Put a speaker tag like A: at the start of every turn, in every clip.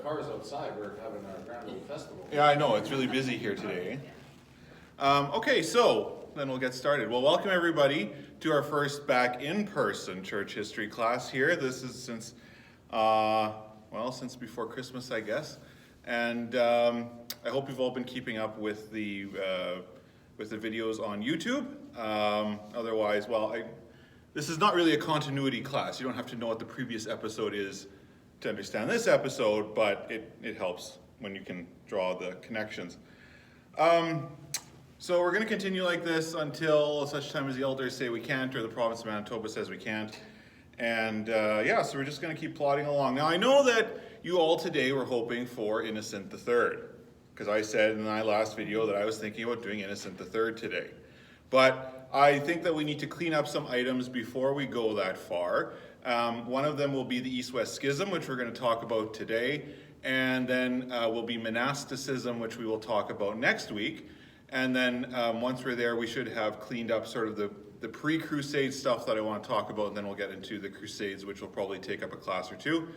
A: cars outside. We're having our grand old festival.
B: Yeah, I know. It's really busy here today. Okay, so then we'll get started. Well, welcome everybody to our first back in-person church history class here. This is since before Christmas, I guess. And I hope you've all been keeping up with the videos on YouTube. Otherwise, this is not really a continuity class. You don't have to know what the previous episode is to understand this episode, but it helps when you can draw the connections. So we're going to continue like this until such time as the elders say we can't, or the province of Manitoba says we can't. And so we're just going to keep plodding along. Now I know that you all today were hoping for Innocent III, because I said in my last video that I was thinking about doing Innocent III today. But I think that we need to clean up some items before we go that far. One of them will be the East-West Schism, which we're going to talk about today. And then will be monasticism, which we will talk about next week. And then once we're there, we should have cleaned up sort of the pre-crusade stuff that I want to talk about, and then we'll get into the crusades, which will probably take up a class or two.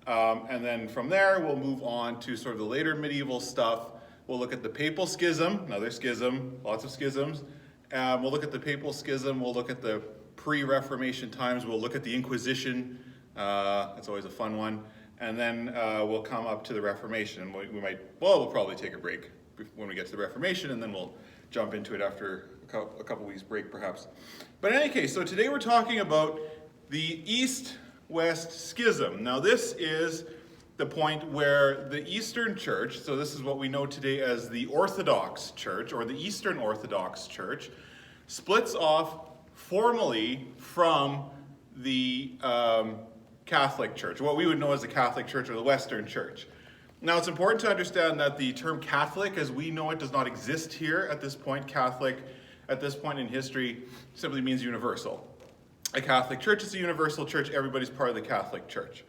B: And then from there, we'll move on to sort of the later medieval stuff. We'll look at the papal schism, another schism, lots of schisms. We'll look at the papal schism, we'll look at the pre-Reformation times, we'll look at the Inquisition, that's always a fun one. And then we'll come up to the Reformation, and we'll probably take a break when we get to the Reformation, and then we'll jump into it after a couple weeks break perhaps. But in any case, so today we're talking about the East-West Schism. Now this is the point where the Eastern Church, so this is what we know today as the Orthodox Church, or the Eastern Orthodox Church, splits off formally from the Catholic Church, what we would know as the Catholic Church or the Western Church. Now it's important to understand that the term Catholic as we know it does not exist here at this point. Catholic at this point in history simply means universal. A Catholic Church is a universal church, everybody's part of the Catholic Church.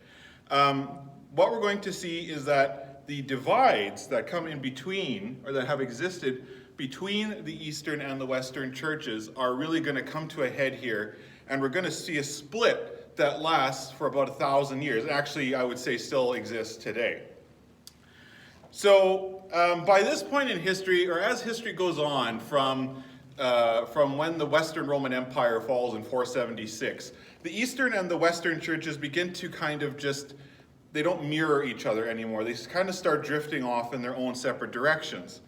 B: What we're going to see is that the divides that come in between, or that have existed between the Eastern and the Western churches are really going to come to a head here, and we're going to see a split that lasts for about 1,000 years. Actually, I would say still exists today. So by this point in history, or as history goes on from when the Western Roman Empire falls in 476, the Eastern and the Western churches begin to kind of they don't mirror each other anymore. They kind of start drifting off in their own separate directions.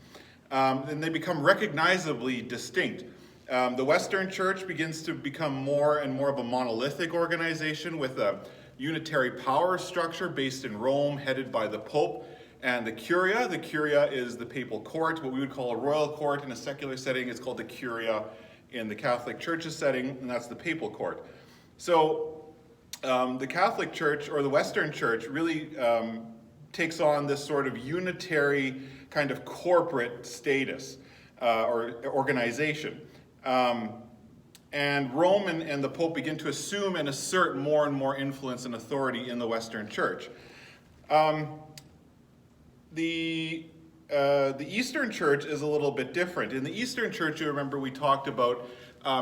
B: And they become recognizably distinct. The Western Church begins to become more and more of a monolithic organization with a unitary power structure based in Rome, headed by the Pope and the Curia. The Curia is the papal court, what we would call a royal court in a secular setting. It's called the Curia in the Catholic Church's setting, and that's the papal court. So the Catholic Church, or the Western Church, really takes on this sort of unitary kind of corporate status or organization. And Rome and the Pope begin to assume and assert more and more influence and authority in the Western Church. The Eastern Church is a little bit different. In the Eastern Church, you remember we talked about,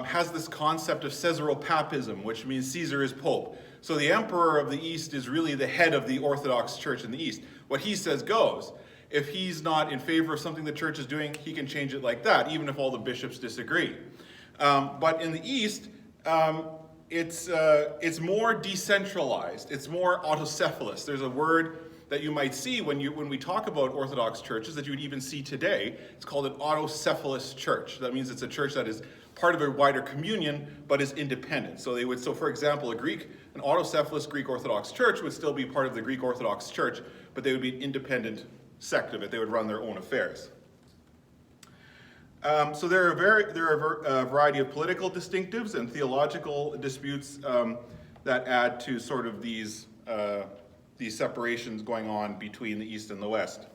B: has this concept of Caesaropapism, which means Caesar is Pope. So the Emperor of the East is really the head of the Orthodox Church in the East. What he says goes. If he's not in favor of something the church is doing, he can change it like that, even if all the bishops disagree. But in the East, it's more decentralized. It's more autocephalous. There's a word that you might see when we talk about Orthodox churches that you would even see today. It's called an autocephalous church. That means it's a church that is part of a wider communion, but is independent. So for example, an autocephalous Greek Orthodox church would still be part of the Greek Orthodox Church, but they would be an independent sect of it. They would run their own affairs. So there are a variety of political distinctives and theological disputes that add to sort of these separations going on between the East and the West.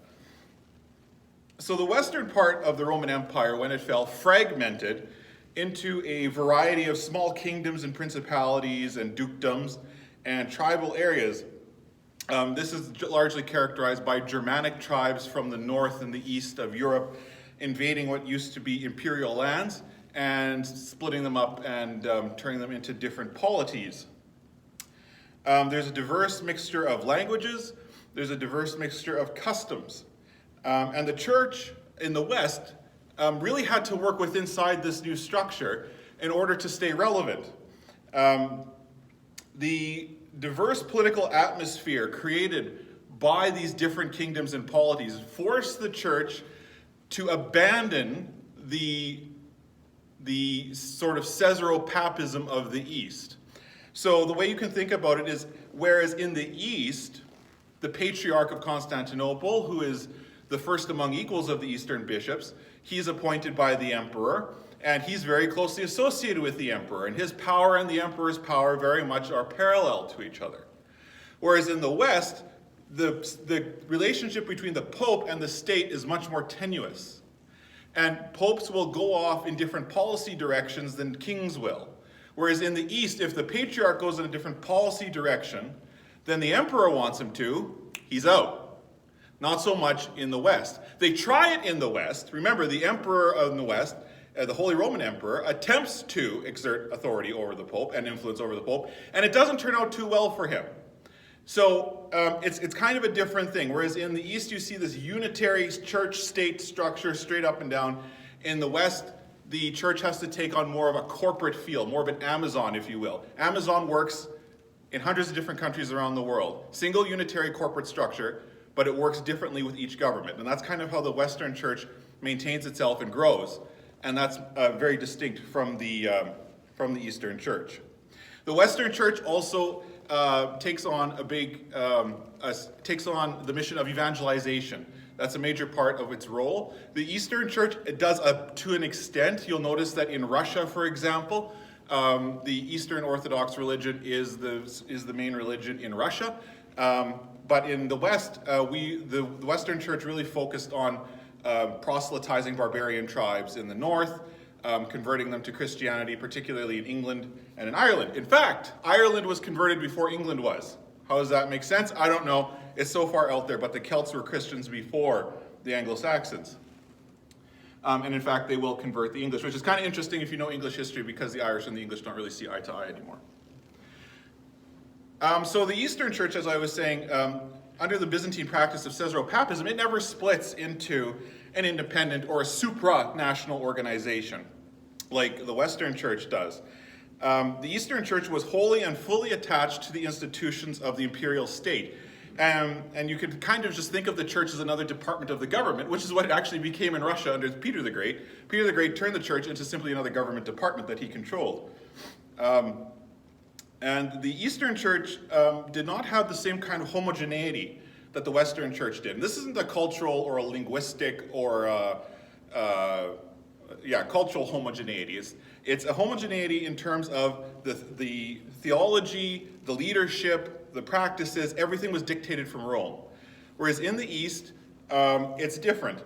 B: So the western part of the Roman Empire, when it fell, fragmented into a variety of small kingdoms and principalities and dukedoms and tribal areas. This is largely characterized by Germanic tribes from the north and the east of Europe invading what used to be imperial lands and splitting them up and turning them into different polities. There's a diverse mixture of languages, There's a diverse mixture of customs. And the church in the West really had to work with inside this new structure in order to stay relevant. The diverse political atmosphere created by these different kingdoms and polities forced the church to abandon the sort of Caesaropapism of the East. So the way you can think about it is, whereas in the East, the Patriarch of Constantinople, who is the first among equals of the Eastern bishops, he's appointed by the emperor, and he's very closely associated with the emperor, and his power and the emperor's power very much are parallel to each other. Whereas in the West, the relationship between the Pope and the state is much more tenuous. And popes will go off in different policy directions than kings will. Whereas in the East, if the Patriarch goes in a different policy direction than the emperor wants him to, he's out. Not so much in the West. They try it in the West. Remember, the emperor in the West, the Holy Roman Emperor, attempts to exert authority over the Pope and influence over the Pope, and it doesn't turn out too well for him. So it's kind of a different thing. Whereas in the East, you see this unitary church-state structure straight up and down. In the West, the church has to take on more of a corporate feel, more of an Amazon, if you will. Amazon works in hundreds of different countries around the world. Single unitary corporate structure, but it works differently with each government. And that's kind of how the Western church maintains itself and grows. And that's very distinct from the Eastern church. The Western church also takes on takes on the mission of evangelization. That's a major part of its role. The Eastern church, it does to an extent. You'll notice that in Russia, for example, the Eastern Orthodox religion is the main religion in Russia. But in the West, the Western church really focused on proselytizing barbarian tribes in the north, converting them to Christianity, particularly in England and in Ireland. In fact, Ireland was converted before England was. How does that make sense? I don't know. It's so far out there, but the Celts were Christians before the Anglo-Saxons. And in fact, they will convert the English, which is kind of interesting if you know English history, because the Irish and the English don't really see eye to eye anymore. So the Eastern Church, as I was saying, under the Byzantine practice of Caesaropapism, it never splits into an independent or a supranational organization like the Western Church does. The Eastern Church was wholly and fully attached to the institutions of the imperial state. And you could kind of just think of the church as another department of the government, which is what it actually became in Russia under Peter the Great. Peter the Great turned the church into simply another government department that he controlled. And the Eastern Church did not have the same kind of homogeneity that the Western Church did. And this isn't a cultural or a linguistic or cultural homogeneity. It's a homogeneity in terms of the theology, the leadership, the practices. Everything was dictated from Rome. Whereas in the East, it's different.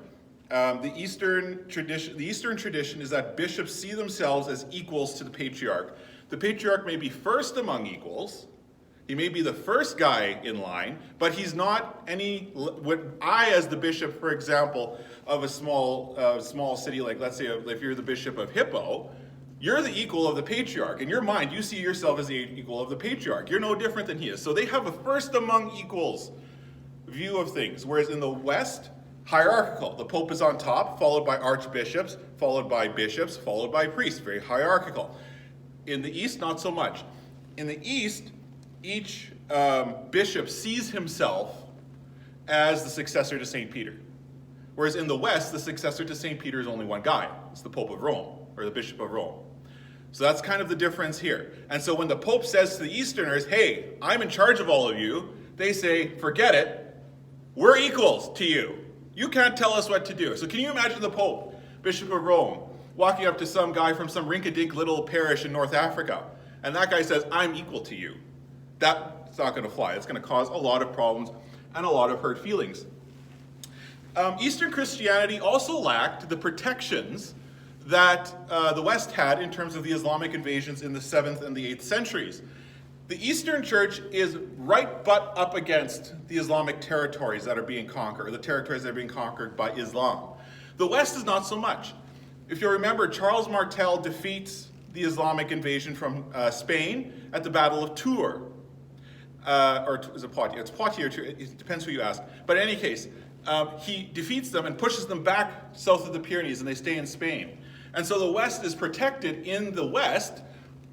B: The Eastern tradition is that bishops see themselves as equals to the Patriarch. The Patriarch may be first among equals. He may be the first guy in line, but he's not as the bishop, for example, of a small city, like let's say if you're the bishop of Hippo, you're the equal of the Patriarch. In your mind, you see yourself as the equal of the Patriarch. You're no different than he is. So they have a first among equals view of things. Whereas in the West, hierarchical. The Pope is on top, followed by archbishops, followed by bishops, followed by priests. Very hierarchical. In the East, not so much. In the East, each bishop sees himself as the successor to St. Peter. Whereas in the West, the successor to St. Peter is only one guy. It's the Pope of Rome, or the Bishop of Rome. So that's kind of the difference here. And so when the Pope says to the Easterners, hey, I'm in charge of all of you, they say, forget it, we're equals to you. You can't tell us what to do. So can you imagine the Pope, Bishop of Rome, walking up to some guy from some rinky-dink little parish in North Africa, and that guy says, I'm equal to you. That's not going to fly. It's going to cause a lot of problems and a lot of hurt feelings. Eastern Christianity also lacked the protections that the West had in terms of the Islamic invasions in the 7th and the 8th centuries. The Eastern Church is right butt up against the Islamic territories that are being conquered, or the territories that are being conquered by Islam. The West is not so much. If you remember, Charles Martel defeats the Islamic invasion from Spain at the Battle of Tours. or is it Poitiers? It's Poitiers, it depends who you ask. But in any case, he defeats them and pushes them back south of the Pyrenees, and they stay in Spain. And so the West is protected in the West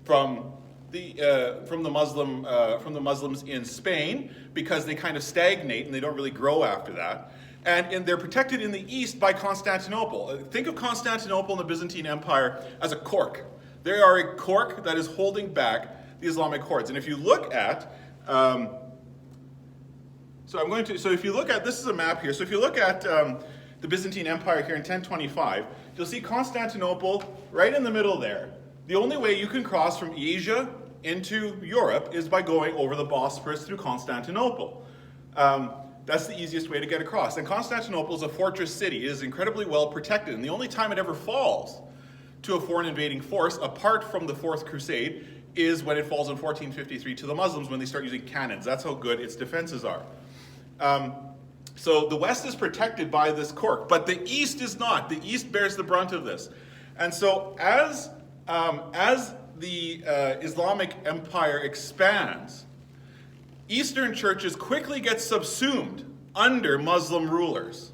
B: from the Muslims in Spain, because they kind of stagnate and they don't really grow after that. And they're protected in the East by Constantinople. Think of Constantinople and the Byzantine Empire as a cork. They are a cork that is holding back the Islamic hordes. And if you look at, so if you look at, this is a map here. So if you look at the Byzantine Empire here in 1025, you'll see Constantinople right in the middle there. The only way you can cross from Asia into Europe is by going over the Bosphorus through Constantinople. That's the easiest way to get across. And Constantinople is a fortress city. It is incredibly well protected. And the only time it ever falls to a foreign invading force, apart from the Fourth Crusade, is when it falls in 1453 to the Muslims, when they start using cannons. That's how good its defenses are. So the West is protected by this cork, but the East is not. The East bears the brunt of this. And so as the Islamic Empire expands, Eastern churches quickly get subsumed under Muslim rulers.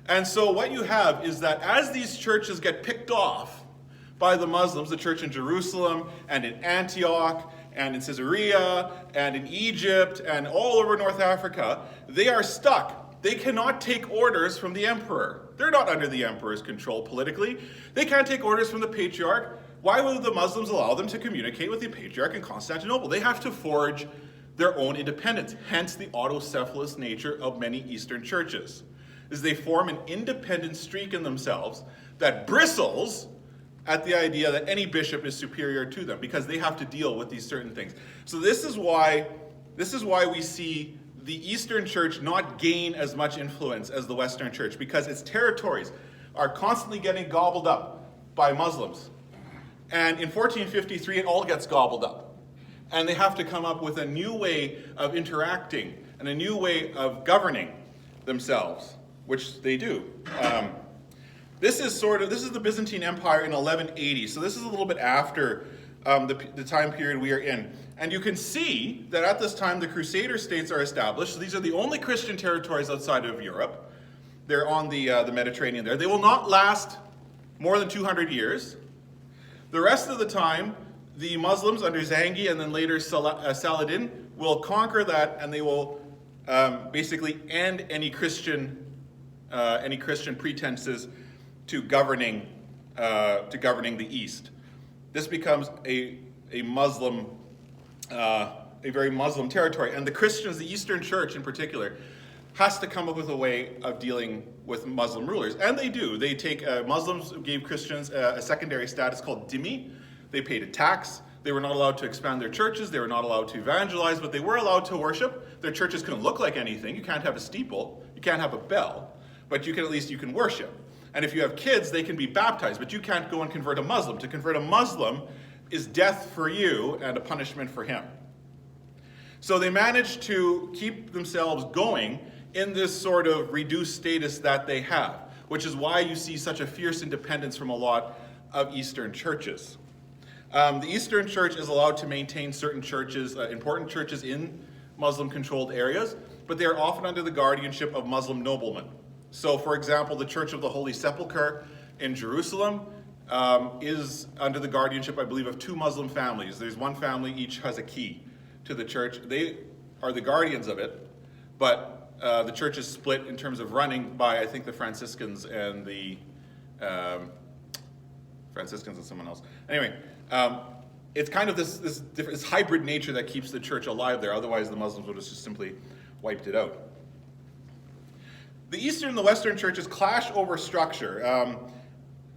B: And so what you have is that as these churches get picked off by the Muslims, the church in Jerusalem and in Antioch and in Caesarea and in Egypt and all over North Africa, they are stuck. They cannot take orders from the emperor. They're not under the emperor's control politically. They can't take orders from the patriarch. Why would the Muslims allow them to communicate with the patriarch in Constantinople? They have to forge their own independence, hence the autocephalous nature of many Eastern churches, is they form an independent streak in themselves that bristles at the idea that any bishop is superior to them, because they have to deal with these certain things. So this is why we see the Eastern church not gain as much influence as the Western church, because its territories are constantly getting gobbled up by Muslims. And in 1453, it all gets gobbled up. And they have to come up with a new way of interacting and a new way of governing themselves, which they do. This is the Byzantine Empire in 1180. So this is a little bit after the time period we are in. And you can see that at this time the Crusader states are established. So these are the only Christian territories outside of Europe. They're on the Mediterranean there. They will not last more than 200 years. The rest of the time, the Muslims under Zangi and then later Saladin will conquer that, and they will basically end any Christian pretenses to governing the East. This becomes a very Muslim territory, and the Christians, the Eastern Church in particular, has to come up with a way of dealing with Muslim rulers, and they do. They take Muslims gave Christians a secondary status called dhimmi. They paid a tax. They were not allowed to expand their churches. They were not allowed to evangelize, but they were allowed to worship. Their churches couldn't look like anything. You can't have a steeple. You can't have a bell, but you can worship. And if you have kids, they can be baptized, but you can't go and convert a Muslim. To convert a Muslim is death for you and a punishment for him. So they managed to keep themselves going in this sort of reduced status that they have, which is why you see such a fierce independence from a lot of Eastern churches. The Eastern Church is allowed to maintain certain churches, important churches in Muslim-controlled areas, but they are often under the guardianship of Muslim noblemen. So, for example, the Church of the Holy Sepulchre in Jerusalem is under the guardianship, I believe, of 2 Muslim families. There's one family, each has a key to the church. They are the guardians of it, but the church is split in terms of running by, I think, the Franciscans and the someone else. Anyway, it's kind of this hybrid nature that keeps the church alive there. Otherwise, the Muslims would have just simply wiped it out. The Eastern and the Western churches clash over structure.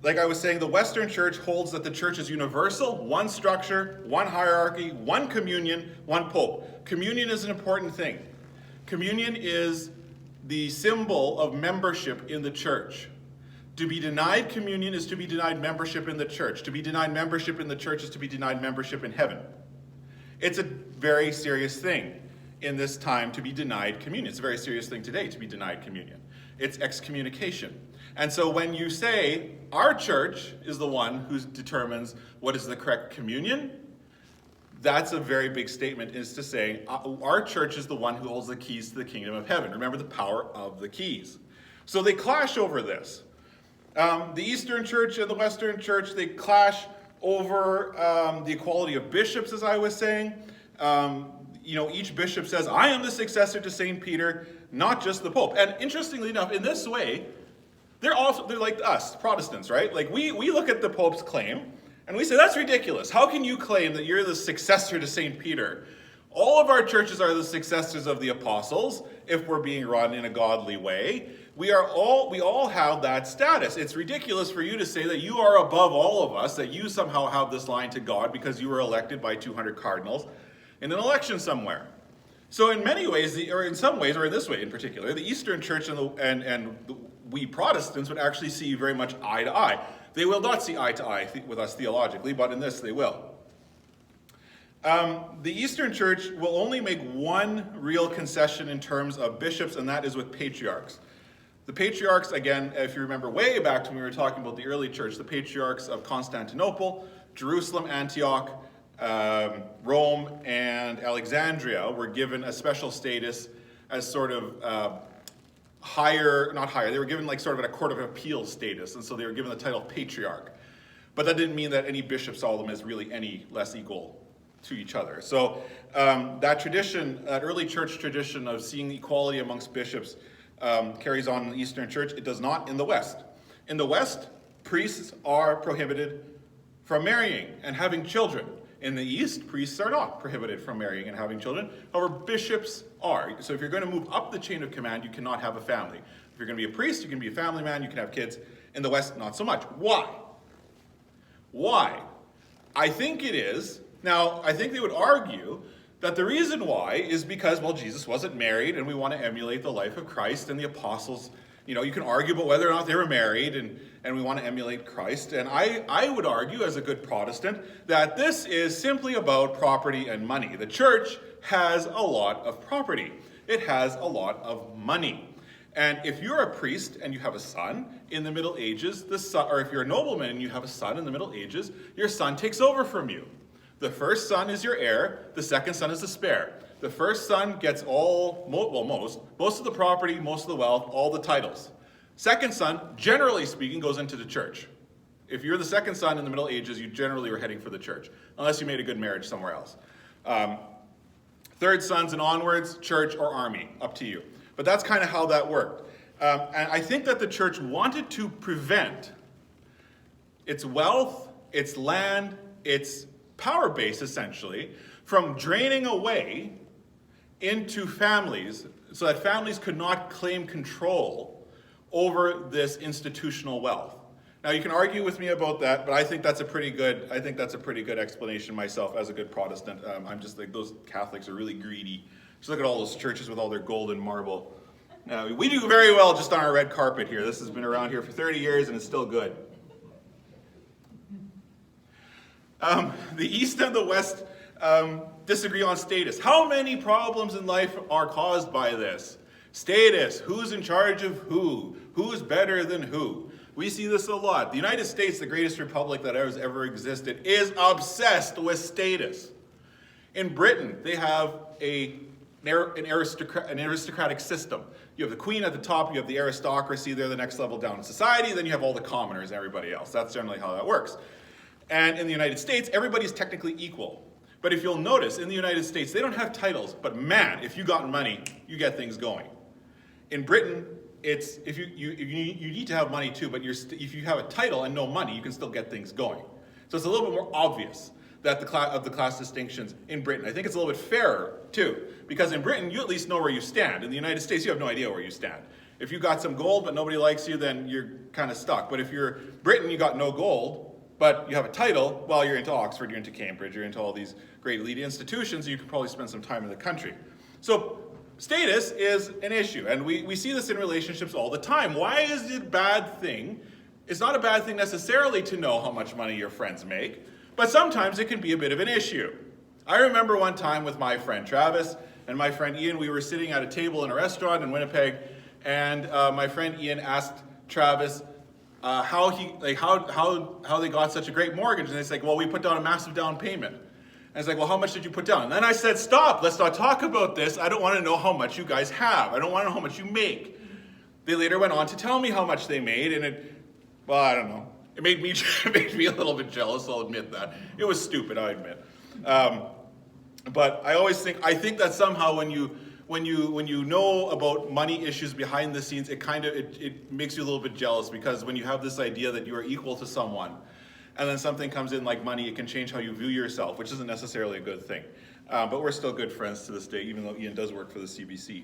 B: Like I was saying, the Western church holds that the church is universal, one structure, one hierarchy, one communion, one pope. Communion is an important thing. Communion is the symbol of membership in the church. To be denied communion is to be denied membership in the church. To be denied membership in the church is to be denied membership in heaven. It's a very serious thing in this time to be denied communion. It's a very serious thing today to be denied communion. It's excommunication. And so when you say, our church is the one who determines what is the correct communion, that's a very big statement, is to say our church is the one who holds the keys to the kingdom of heaven. Remember the power of the keys. So they clash over this. The Eastern Church and the Western Church, they clash over the equality of bishops, as I was saying. Each bishop says, I am the successor to St. Peter, not just the Pope. And interestingly enough, in this way, they're like us, Protestants, right? Like we look at the Pope's claim, and we say, that's ridiculous. How can you claim that you're the successor to St. Peter? All of our churches are the successors of the apostles, if we're being run in a godly way. We all have that status. It's ridiculous for you to say that you are above all of us, that you somehow have this line to God because you were elected by 200 cardinals in an election somewhere. So in many ways, or in some ways, or in this way in particular, the Eastern Church and we Protestants would actually see very much eye to eye. They will not see eye to eye with us theologically, but in this they will. The Eastern Church will only make one real concession in terms of bishops, and that is with patriarchs. The patriarchs, again, if you remember way back to when we were talking about the early church, the patriarchs of Constantinople, Jerusalem, Antioch, Rome, and Alexandria were given a special status as sort of they were given like sort of a court of appeal status, and so they were given the title of patriarch. But that didn't mean that any bishop saw them as really any less equal to each other. So that tradition, that early church tradition of seeing equality amongst bishops carries on in the Eastern Church. It does not in the West. In the West, priests are prohibited from marrying and having children. In the East, priests are not prohibited from marrying and having children. However, bishops are. So if you're going to move up the chain of command, you cannot have a family. If you're going to be a priest, you can be a family man, you can have kids. In the West, not so much. Why? Why? I think it is. Now, I think they would argue that the reason why is because, well, Jesus wasn't married and we want to emulate the life of Christ and the apostles. You can argue about whether or not they were married and we want to emulate Christ. And I would argue as a good Protestant that this is simply about property and money. The church has a lot of property. It has a lot of money. And if you're a priest and you have a son in the Middle Ages, or if you're a nobleman and you have a son in the Middle Ages, your son takes over from you. The first son is your heir, the second son is the spare. The first son gets most of the property, most of the wealth, all the titles. Second son, generally speaking, goes into the church. If you're the second son in the Middle Ages, you generally were heading for the church, unless you made a good marriage somewhere else. Third sons and onwards, church or army, up to you. But that's kind of how that worked. And I think that the church wanted to prevent its wealth, its land, its power base, essentially, from draining away into families so that families could not claim control over this institutional wealth. Now, you can argue with me about that, but I think that's a pretty good explanation myself as a good Protestant. I'm just like, those Catholics are really greedy. Just look at all those churches with all their gold and marble. We do very well just on our red carpet here. This has been around here for 30 years and it's still good. The East and the West disagree on status. How many problems in life are caused by this? Status, who's in charge of who? Who's better than who? We see this a lot. The United States, the greatest republic that has ever existed, is obsessed with status. In Britain, they have an aristocratic system. You have the queen at the top, you have the aristocracy, they're the next level down in society, then you have all the commoners and everybody else. That's generally how that works. And in the United States, everybody's technically equal. But if you'll notice, in the United States, they don't have titles, but man, if you got money, you get things going. In Britain, it's if you need to have money too, but if you have a title and no money, you can still get things going. So it's a little bit more obvious that the class distinctions in Britain. I think it's a little bit fairer too, because in Britain, you at least know where you stand. In the United States, you have no idea where you stand. If you got some gold but nobody likes you, then you're kind of stuck. But if you're Britain, you got no gold, but you have a title, well, you're into Oxford, you're into Cambridge, you're into all these great elite institutions, and you can probably spend some time in the country. So status is an issue, and we see this in relationships all the time. Why is it a bad thing? It's not a bad thing necessarily to know how much money your friends make, but sometimes it can be a bit of an issue. I remember one time with my friend Travis and my friend Ian, we were sitting at a table in a restaurant in Winnipeg, and my friend Ian asked Travis how they got such a great mortgage, and it's like, well, we put down a massive down payment. And it's like, well, how much did you put down? And then I said, stop, let's not talk about this. I don't want to know how much you guys have. I don't want to know how much you make. They later went on to tell me how much they made, and well, I don't know. It made me a little bit jealous, I'll admit that. It was stupid, I admit. But I think that somehow when you know about money issues behind the scenes, it makes you a little bit jealous, because when you have this idea that you are equal to someone, and then something comes in like money, it can change how you view yourself, which isn't necessarily a good thing. But we're still good friends to this day, even though Ian does work for the CBC.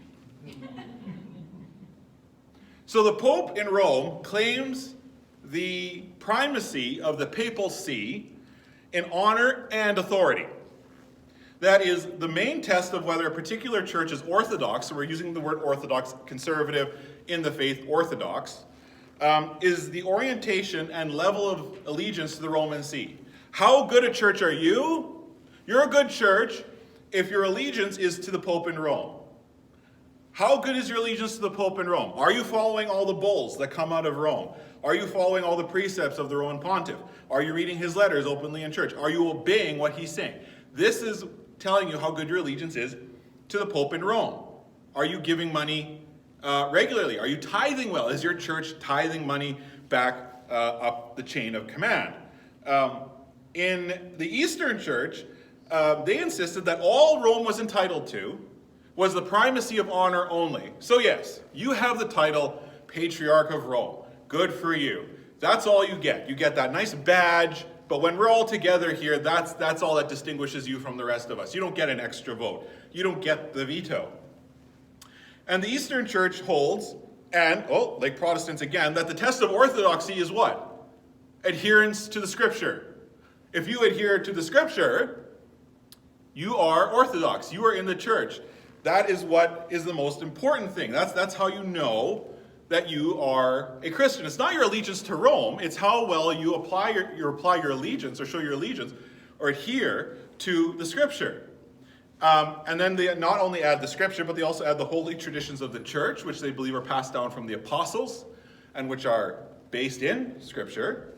B: So the Pope in Rome claims the primacy of the papal see in honor and authority. That is the main test of whether a particular church is orthodox, so we're using the word orthodox, conservative, in the faith, orthodox, is the orientation and level of allegiance to the Roman See. How good a church are you? You're a good church if your allegiance is to the Pope in Rome. How good is your allegiance to the Pope in Rome? Are you following all the bulls that come out of Rome? Are you following all the precepts of the Roman pontiff? Are you reading his letters openly in church? Are you obeying what he's saying? This is telling you how good your allegiance is to the Pope in Rome. Are you giving money regularly? Are you tithing well? Is your church tithing money back up the chain of command? In the Eastern Church, they insisted that all Rome was entitled to was the primacy of honor only. So yes, you have the title Patriarch of Rome. Good for you. That's all you get. You get that nice badge, but when we're all together here, that's all that distinguishes you from the rest of us. You don't get an extra vote. You don't get the veto. And the Eastern Church holds, and, like Protestants again, that the test of orthodoxy is what? Adherence to the Scripture. If you adhere to the Scripture, you are orthodox. You are in the church. That is what is the most important thing. That's how you know that you are a Christian. It's not your allegiance to Rome. It's how well you apply your allegiance, or show your allegiance, or adhere to the Scripture. And then they not only add the Scripture, but they also add the holy traditions of the church, which they believe are passed down from the apostles, and which are based in Scripture.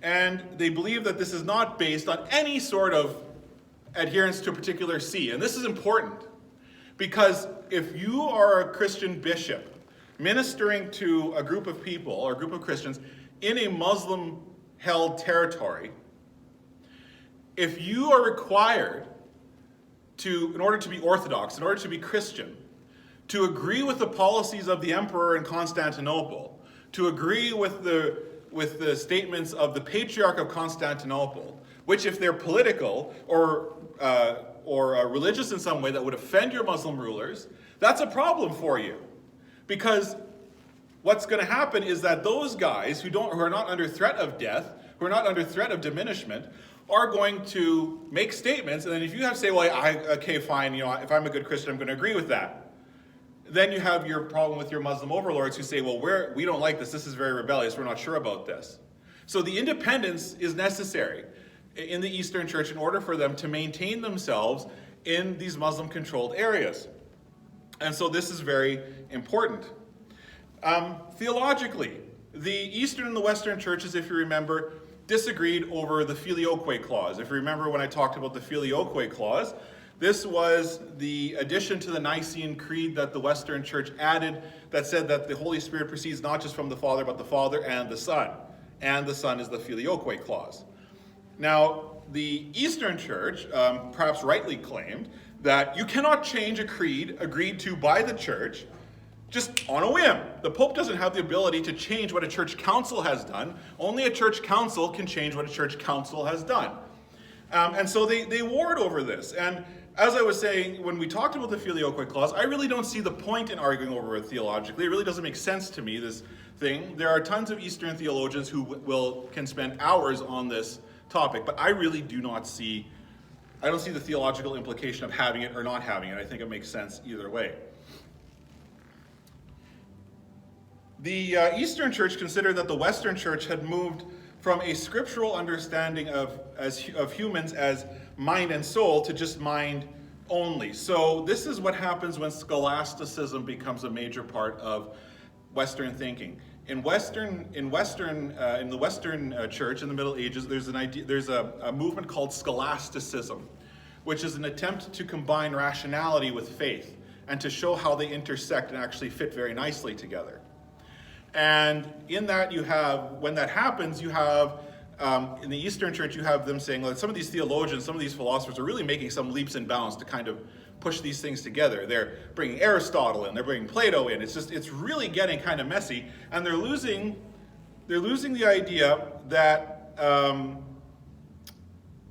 B: And they believe that this is not based on any sort of adherence to a particular see. And this is important, because if you are a Christian bishop ministering to a group of people, or a group of Christians, in a Muslim-held territory, if you are required to, in order to be Orthodox, in order to be Christian, to agree with the policies of the emperor in Constantinople, to agree with the statements of the Patriarch of Constantinople, which, if they're political or religious in some way that would offend your Muslim rulers, that's a problem for you. Because what's going to happen is that those guys who are not under threat of death, who are not under threat of diminishment, are going to make statements, and then if you have to say, well, okay, fine, if I'm a good Christian, I'm going to agree with that. Then you have your problem with your Muslim overlords who say, well, we don't like this is very rebellious, we're not sure about this. So the independence is necessary in the Eastern Church in order for them to maintain themselves in these Muslim-controlled areas. And so this is very important. Theologically, the Eastern and the Western churches, if you remember, disagreed over the Filioque clause. If you remember when I talked about the Filioque clause, this was the addition to the Nicene Creed that the Western Church added that said that the Holy Spirit proceeds not just from the Father, but the Father and the Son. And the Son is the Filioque clause. Now, the Eastern Church, perhaps rightly claimed, that you cannot change a creed agreed to by the church just on a whim. The Pope doesn't have the ability to change what a church council has done. Only a church council can change what a church council has done. And so they warred over this. And as I was saying, when we talked about the Filioque clause, I really don't see the point in arguing over it theologically. It really doesn't make sense to me, this thing. There are tons of Eastern theologians who can spend hours on this topic, but I really do not see, I don't see the theological implication of having it or not having it. I think it makes sense either way. The Eastern Church considered that the Western Church had moved from a scriptural understanding of humans as mind and soul to just mind only. So this is what happens when scholasticism becomes a major part of Western thinking. In the Western Church in the Middle Ages, there's a movement called scholasticism, which is an attempt to combine rationality with faith and to show how they intersect and actually fit very nicely together. And in that you have, when that happens, you have, in the Eastern Church, you have them saying, well, some of these theologians, some of these philosophers are really making some leaps and bounds to kind of push these things together. They're bringing Aristotle in, they're bringing Plato in. It's really getting kind of messy, and they're losing the idea that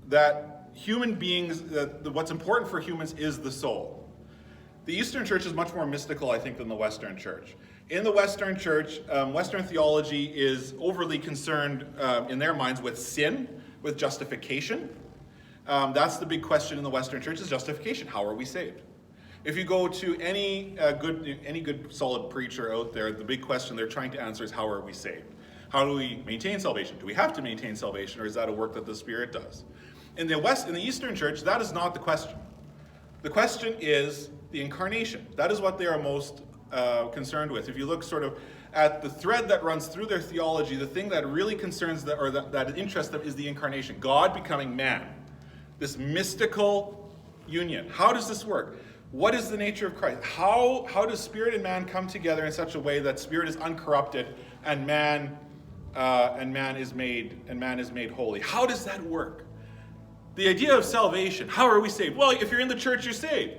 B: that human beings, that what's important for humans is the soul. The Eastern Church is much more mystical, I think, than the Western Church. In the Western Church, Western theology is overly concerned in their minds with sin, with justification. That's the big question in the Western Church, is justification. How are we saved? If you go to any good solid preacher out there, the big question they're trying to answer is, how are we saved? How do we maintain salvation? Do we have to maintain salvation, or is that a work that the Spirit does? In the Eastern Church, that is not the question. The question is the incarnation. That is what they are most concerned with. If you look sort of at the thread that runs through their theology, the thing that really concerns them, or that interests them, is the incarnation. God becoming man. This mystical union. How does this work? What is the nature of Christ? How does spirit and man come together in such a way that spirit is uncorrupted and man is made holy? How does that work? The idea of salvation. How are we saved? Well, if you're in the church, you're saved.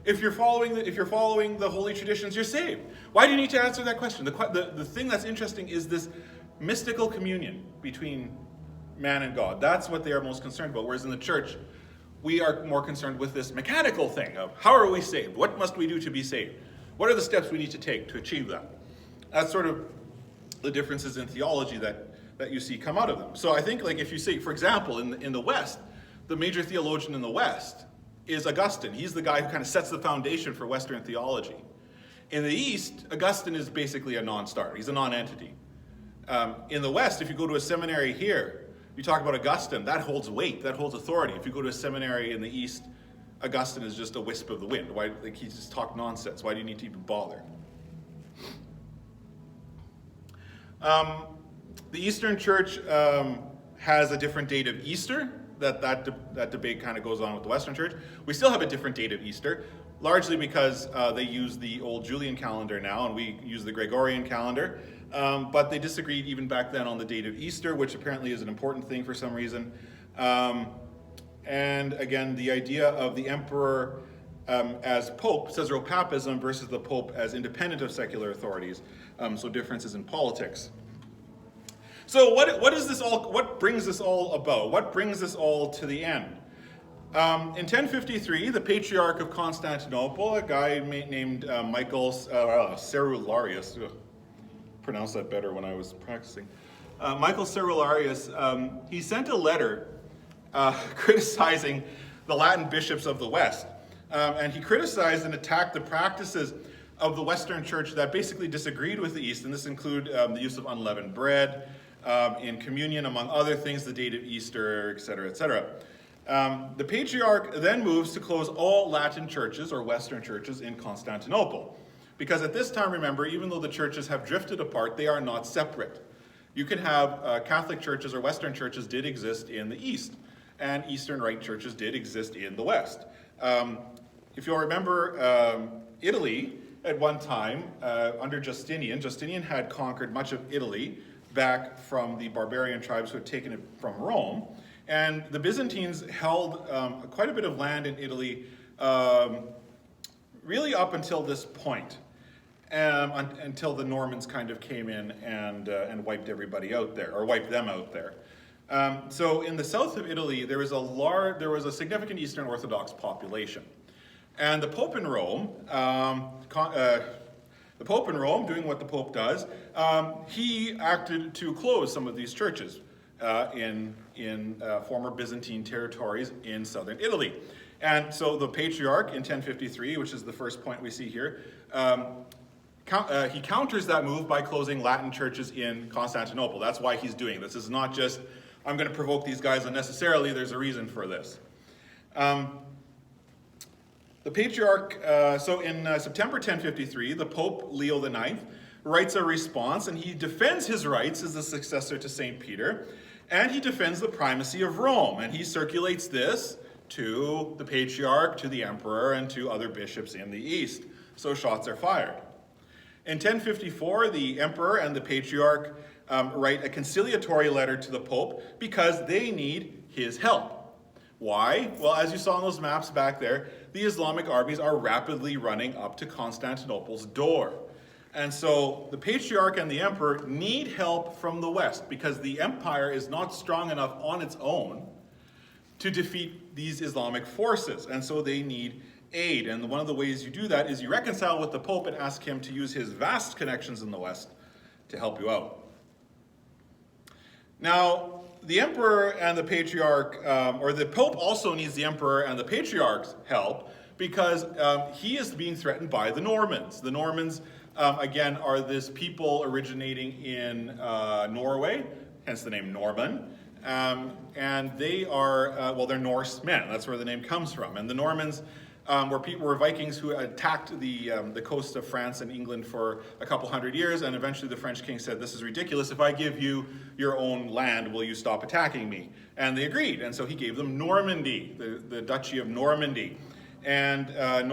B: If you're following the holy traditions, you're saved. Why do you need to answer that question? The thing that's interesting is this mystical communion between man and God. That's what they are most concerned about. Whereas in the church, we are more concerned with this mechanical thing of, how are we saved? What must we do to be saved? What are the steps we need to take to achieve that? That's sort of the differences in theology that you see come out of them. So I think, like, if you say, for example, in the West, the major theologian in the West is Augustine. He's the guy who kind of sets the foundation for Western theology. In the East, Augustine is basically a non-starter. He's a non-entity. In the West, if you go to a seminary here, you talk about Augustine, that holds weight, that holds authority. If you go to a seminary in the East, Augustine is just a wisp of the wind. Why, like, he just talked nonsense. Why do you need to even bother? The Eastern Church has a different date of Easter. That debate kind of goes on with the Western Church. We still have a different date of Easter, largely because they use the old Julian calendar now, and we use the Gregorian calendar. But they disagreed even back then on the date of Easter, which apparently is an important thing for some reason. And again, the idea of the emperor as pope, Caesaropapism, versus the pope as independent of secular authorities. So differences in politics. So what brings this all about? What brings this all to the end? In 1053, the Patriarch of Constantinople, a guy named Michael Cerularius, pronounced that better when I was practicing. Michael Cerularius, he sent a letter criticizing the Latin bishops of the West. And he criticized and attacked the practices of the Western Church that basically disagreed with the East, and this included the use of unleavened bread, in communion, among other things, the date of Easter, etc., etc. The Patriarch then moves to close all Latin churches, or Western churches, in Constantinople. Because at this time, remember, even though the churches have drifted apart, they are not separate. You can have Catholic churches or Western churches did exist in the East, and Eastern Rite churches did exist in the West. If you'll remember, Italy, at one time, under Justinian had conquered much of Italy back from the barbarian tribes who had taken it from Rome. And the Byzantines held quite a bit of land in Italy really up until this point, until the Normans kind of came in and wiped everybody out there, or wiped them out there. So in the south of Italy, there was a significant Eastern Orthodox population. And the Pope in Rome, doing what the Pope does, he acted to close some of these churches in former Byzantine territories in southern Italy. And so the Patriarch in 1053, which is the first point we see here, he counters that move by closing Latin churches in Constantinople. That's why he's doing this. This is not just, I'm going to provoke these guys unnecessarily. There's a reason for this. The Patriarch, so in September 1053, the Pope Leo IX writes a response, and he defends his rights as the successor to St. Peter, and he defends the primacy of Rome, and he circulates this to the patriarch, to the emperor, and to other bishops in the east. So shots are fired. In 1054, the emperor and the patriarch write a conciliatory letter to the pope because they need his help. Why? Well, as you saw on those maps back there, the Islamic armies are rapidly running up to Constantinople's door. And so the patriarch and the emperor need help from the west because the empire is not strong enough on its own to defeat these Islamic forces. And so they need aid. And one of the ways you do that is you reconcile with the Pope and ask him to use his vast connections in the west to help you out. Now, the emperor and the patriarch, or the Pope also needs the emperor and the patriarch's help because he is being threatened by the Normans. The Normans, again, are this people originating in Norway, hence the name Norman. And they are, well, they're Norsemen. That's where the name comes from. And the Normans were Vikings who attacked the coast of France and England for a couple hundred years, and eventually the French king said, "This is ridiculous. If I give you your own land, will you stop attacking me?" And they agreed, and so he gave them Normandy, the Duchy of Normandy. And from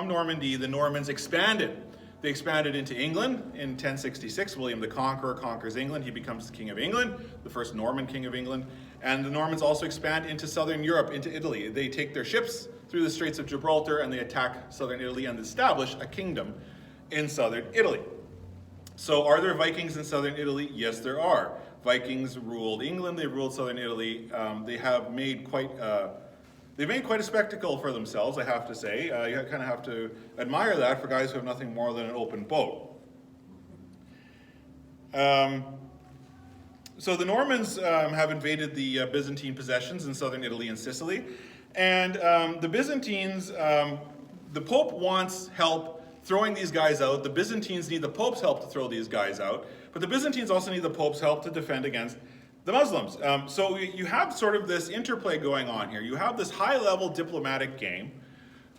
B: Normandy, the Normans expanded. They expanded into England in 1066. William the Conqueror conquers England. He becomes the King of England, the first Norman King of England. And the Normans also expand into southern Europe, into Italy. They take their ships through the Straits of Gibraltar and they attack southern Italy and establish a kingdom in southern Italy. So are there Vikings in southern Italy? Yes, there are. Vikings ruled England. They ruled southern Italy. They've made quite a spectacle for themselves, I have to say. You kind of have to admire that for guys who have nothing more than an open boat. So the Normans have invaded the Byzantine possessions in southern Italy and Sicily. And the Byzantines, the Pope wants help throwing these guys out. The Byzantines need the Pope's help to throw these guys out. But the Byzantines also need the Pope's help to defend against the Muslims. So you have sort of this interplay going on here. You have this high-level diplomatic game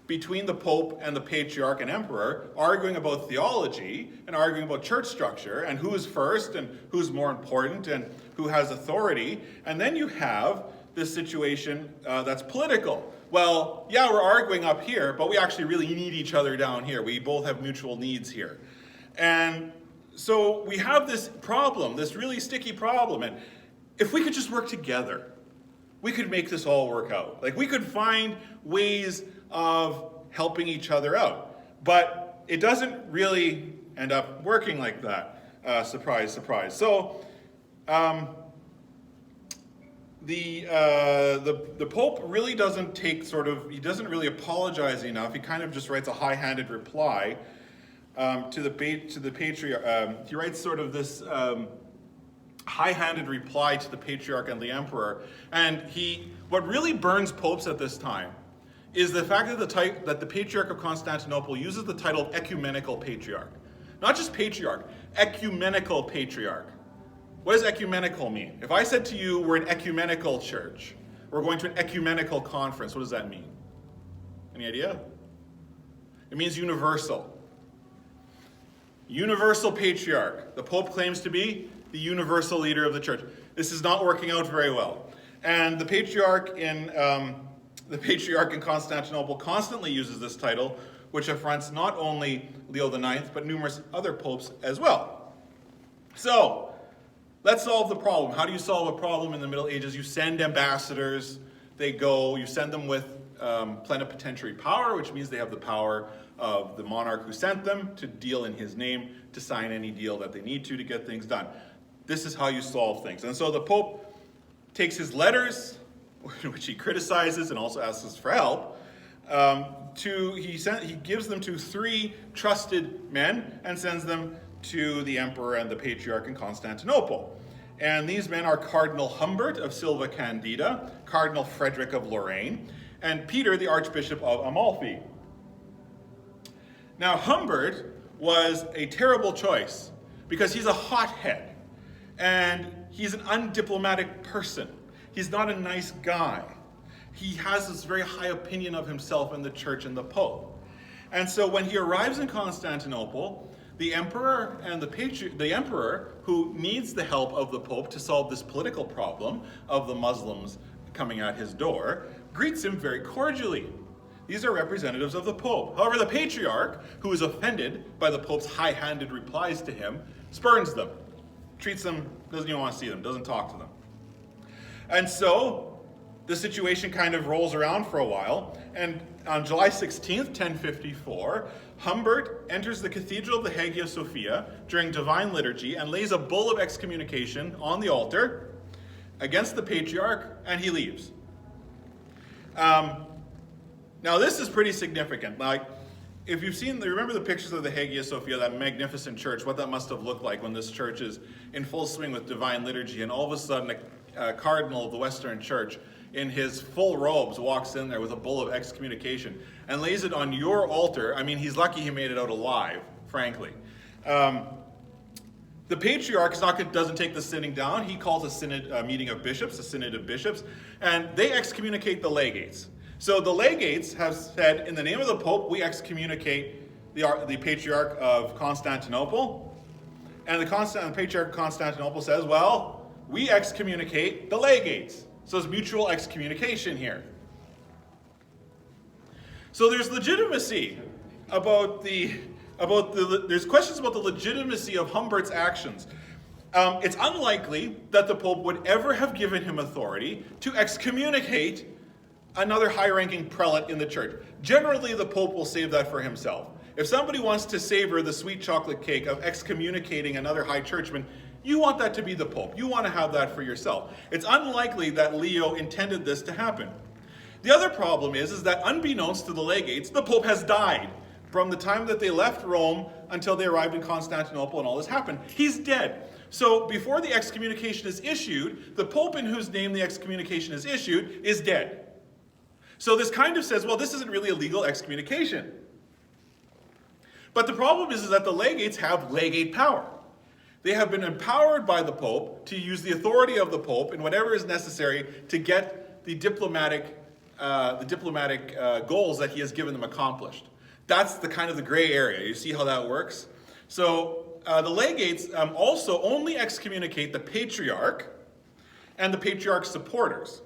B: between the Pope and the Patriarch and Emperor, arguing about theology and arguing about church structure and who is first and who's more important and who has authority. And then you have this situation that's political. Well, yeah, we're arguing up here, but we actually really need each other down here. We both have mutual needs here. And so we have this problem, this really sticky problem. And if we could just work together, we could make this all work out. Like, we could find ways of helping each other out. But it doesn't really end up working like that. Surprise, surprise. So the Pope really doesn't he doesn't really apologize enough. He kind of just writes a high-handed reply to the patriarch. He writes sort of this high-handed reply to the patriarch and the emperor. And what really burns popes at this time is the fact that the Patriarch of Constantinople uses the title ecumenical patriarch. Not just patriarch, ecumenical patriarch. What does ecumenical mean? If I said to you, we're an ecumenical church, we're going to an ecumenical conference, what does that mean? Any idea? It means universal. Universal patriarch. The Pope claims to be the universal leader of the church. This is not working out very well. And the patriarch in Constantinople constantly uses this title, which affronts not only Leo IX, but numerous other popes as well. So, let's solve the problem. How do you solve a problem in the Middle Ages? You send ambassadors, they go, you send them with plenipotentiary power, which means they have the power of the monarch who sent them to deal in his name, to sign any deal that they need to get things done. This is how you solve things. And so the Pope takes his letters, which he criticizes and also asks us for help, he gives them to 3 trusted men and sends them to the emperor and the patriarch in Constantinople. And these men are Cardinal Humbert of Silva Candida, Cardinal Frederick of Lorraine, and Peter, the Archbishop of Amalfi. Now, Humbert was a terrible choice because he's a hothead and he's an undiplomatic person. He's not a nice guy. He has this very high opinion of himself and the church and the Pope. And so when he arrives in Constantinople, the emperor and the emperor, who needs the help of the Pope to solve this political problem of the Muslims coming at his door, greets him very cordially. These are representatives of the Pope. However, the Patriarch, who is offended by the Pope's high-handed replies to him, spurns them, treats them, doesn't even want to see them, doesn't talk to them. And so the situation kind of rolls around for a while, and on July 16th, 1054, Humbert enters the Cathedral of the Hagia Sophia during Divine Liturgy and lays a bull of excommunication on the altar against the Patriarch, and he leaves. Now this is pretty significant. Like, if you've seen, remember the pictures of the Hagia Sophia, that magnificent church, what that must have looked like when this church is in full swing with Divine Liturgy, and all of a sudden a cardinal of the Western Church in his full robes walks in there with a bull of excommunication and lays it on your altar. I mean, he's lucky he made it out alive, frankly. The Patriarch doesn't take the sitting down. He calls a meeting of bishops, a synod of bishops, and they excommunicate the legates. So the legates have said, in the name of the Pope, we excommunicate the Patriarch of Constantinople. And the Patriarch of Constantinople says, well, we excommunicate the legates. So there's mutual excommunication here. So there's legitimacy there's questions about the legitimacy of Humbert's actions. It's unlikely that the Pope would ever have given him authority to excommunicate another high-ranking prelate in the church. Generally, the Pope will save that for himself. If somebody wants to savor the sweet chocolate cake of excommunicating another high churchman, you want that to be the Pope. You want to have that for yourself. It's unlikely that Leo intended this to happen. The other problem is that unbeknownst to the legates, the Pope has died. From the time that they left Rome until they arrived in Constantinople and all this happened, he's dead. So before the excommunication is issued, the Pope in whose name the excommunication is issued is dead. So this kind of says, well, this isn't really a legal excommunication. But the problem is that the legates have legate power. They have been empowered by the Pope to use the authority of the Pope in whatever is necessary to get the diplomatic goals that he has given them accomplished. That's the kind of the gray area. You see how that works? So the legates also only excommunicate the Patriarch and the Patriarch's supporters.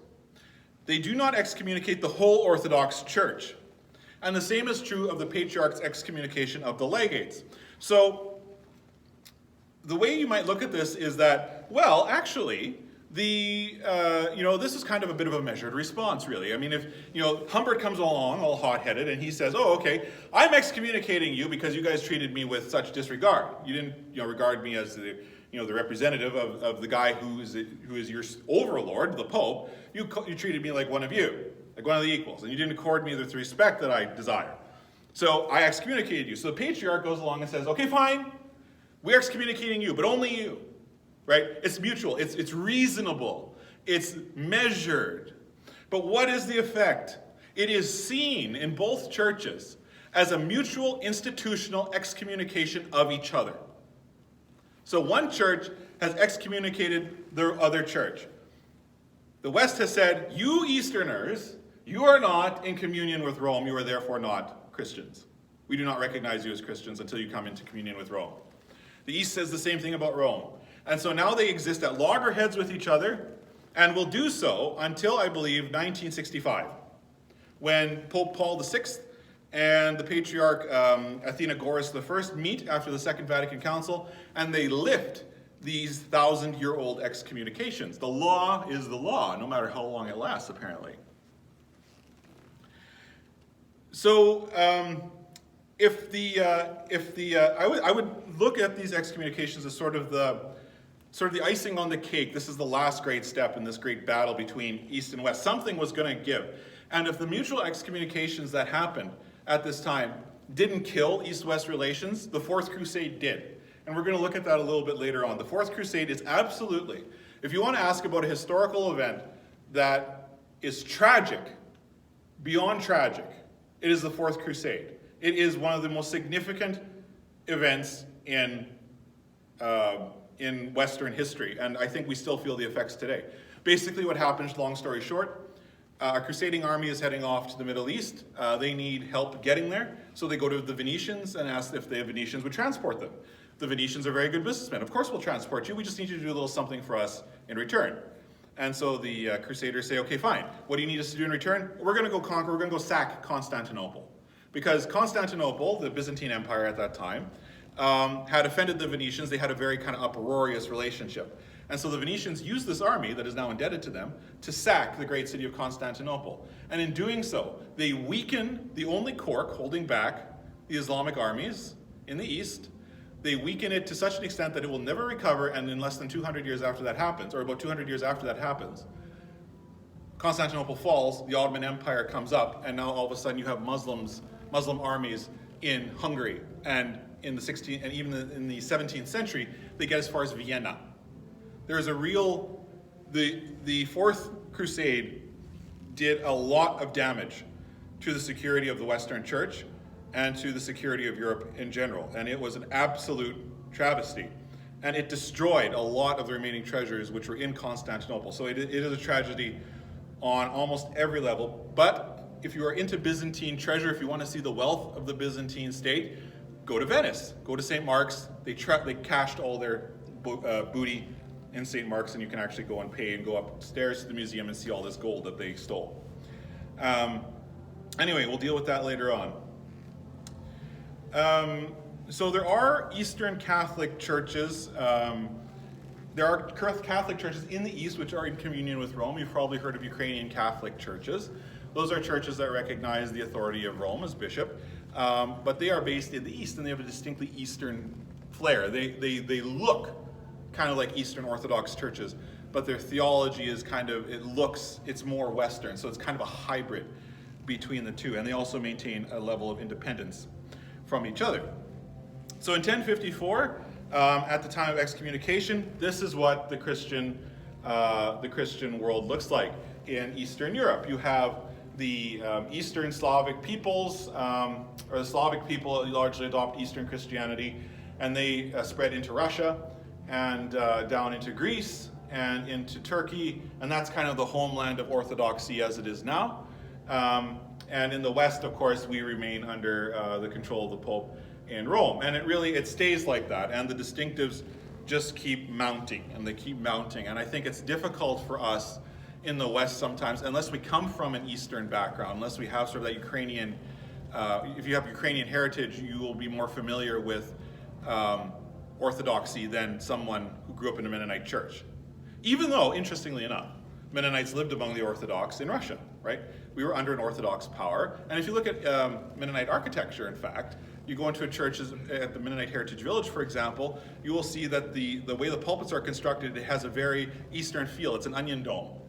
B: They do not excommunicate the whole Orthodox Church. And the same is true of the Patriarch's excommunication of the legates. So the way you might look at this is that, well, actually, this is kind of a bit of a measured response, really. I mean, if, Humbert comes along all hot-headed and he says, oh, okay, I'm excommunicating you because you guys treated me with such disregard. You didn't, regard me as the representative of the guy who is your overlord, the Pope. You treated me like one of you, like one of the equals, and you didn't accord me the respect that I desire. So I excommunicated you. So the Patriarch goes along and says, okay, fine, we're excommunicating you, but only you. Right? It's mutual, it's reasonable, it's measured. But what is the effect? It is seen in both churches as a mutual institutional excommunication of each other. So one church has excommunicated the other church. The West has said, you Easterners, you are not in communion with Rome, you are therefore not Christians. We do not recognize you as Christians until you come into communion with Rome. The East says the same thing about Rome. And so now they exist at loggerheads with each other, and will do so until, I believe, 1965, when Pope Paul VI and the Patriarch Athenagoras I meet after the Second Vatican Council, and they lift these 1,000-year-old excommunications. The law is the law, no matter how long it lasts, apparently. So, I would look at these excommunications as sort of the icing on the cake. This is the last great step in this great battle between East and West. Something was going to give. And if the mutual excommunications that happened at this time didn't kill East-West relations, the Fourth Crusade did. And we're going to look at that a little bit later on. The Fourth Crusade is absolutely, if you want to ask about a historical event that is tragic, beyond tragic, it is the Fourth Crusade. It is one of the most significant events in Western history, and I think we still feel the effects today. Basically what happens, long story short, a crusading army is heading off to the Middle East. They need help getting there, so they go to the Venetians and ask if the Venetians would transport them. The Venetians are very good businessmen. Of course we'll transport you, we just need you to do a little something for us in return. And so the Crusaders say, okay, fine, what do you need us to do in return? We're going to go conquer, we're going to go sack Constantinople. Because Constantinople, the Byzantine Empire at that time, had offended the Venetians. They had a very kind of uproarious relationship. And so the Venetians used this army that is now indebted to them to sack the great city of Constantinople. And in doing so, they weaken the only cork holding back the Islamic armies in the east. They weaken it to such an extent that it will never recover, and in less than 200 years after that happens, or about 200 years after that happens, Constantinople falls, the Ottoman Empire comes up, and now all of a sudden you have Muslim armies in Hungary, and in the 16th, and even in the 17th century, they get as far as Vienna. There is a real, the Fourth Crusade did a lot of damage to the security of the Western Church and to the security of Europe in general, and it was an absolute travesty. And it destroyed a lot of the remaining treasures which were in Constantinople. So it is a tragedy on almost every level. But if you are into Byzantine treasure, if you want to see the wealth of the Byzantine state, go to Venice, go to St. Mark's. They cached all their booty in St. Mark's, and you can actually go and pay and go upstairs to the museum and see all this gold that they stole. Anyway, we'll deal with that later on. So there are Eastern Catholic churches. There are Catholic churches in the East which are in communion with Rome. You've probably heard of Ukrainian Catholic churches. Those are churches that recognize the authority of Rome as bishop, but they are based in the East, and they have a distinctly Eastern flair. They look kind of like Eastern Orthodox churches, but their theology is it's more Western, so it's kind of a hybrid between the two, and they also maintain a level of independence from each other. So in 1054, at the time of excommunication, this is what the Christian world looks like in Eastern Europe. You have the Eastern Slavic peoples, or the Slavic people largely adopt Eastern Christianity, and they spread into Russia and down into Greece and into Turkey, and that's kind of the homeland of Orthodoxy as it is now. And in the West, of course, we remain under the control of the Pope in Rome. And it stays like that. And the distinctives just keep mounting, and they keep mounting. And I think it's difficult for us in the West sometimes, unless we come from an Eastern background, unless we have sort of that Ukrainian, if you have Ukrainian heritage, you will be more familiar with Orthodoxy than someone who grew up in a Mennonite church. Even though, interestingly enough, Mennonites lived among the Orthodox in Russia, right? We were under an Orthodox power. And if you look at Mennonite architecture, in fact, you go into a church at the Mennonite Heritage Village, for example, you will see that the way the pulpits are constructed, it has a very Eastern feel. It's an onion dome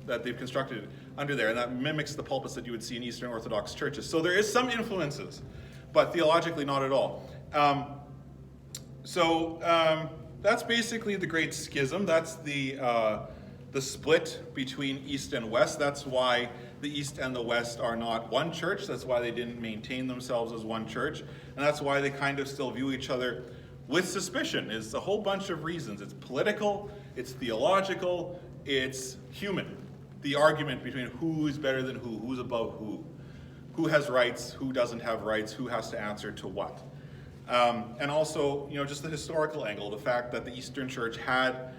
B: that they've constructed under there, and that mimics the pulpits that you would see in Eastern Orthodox churches. So there is some influences, but theologically not at all. That's basically the Great Schism. That's the split between East and West. That's why the East and the West are not one church. That's why they didn't maintain themselves as one church. And that's why they kind of still view each other with suspicion. It's a whole bunch of reasons. It's political, it's theological, it's human. The argument between who's better than who's above who has rights, who doesn't have rights, who has to answer to what. And also, just the historical angle, the fact that the Eastern Church had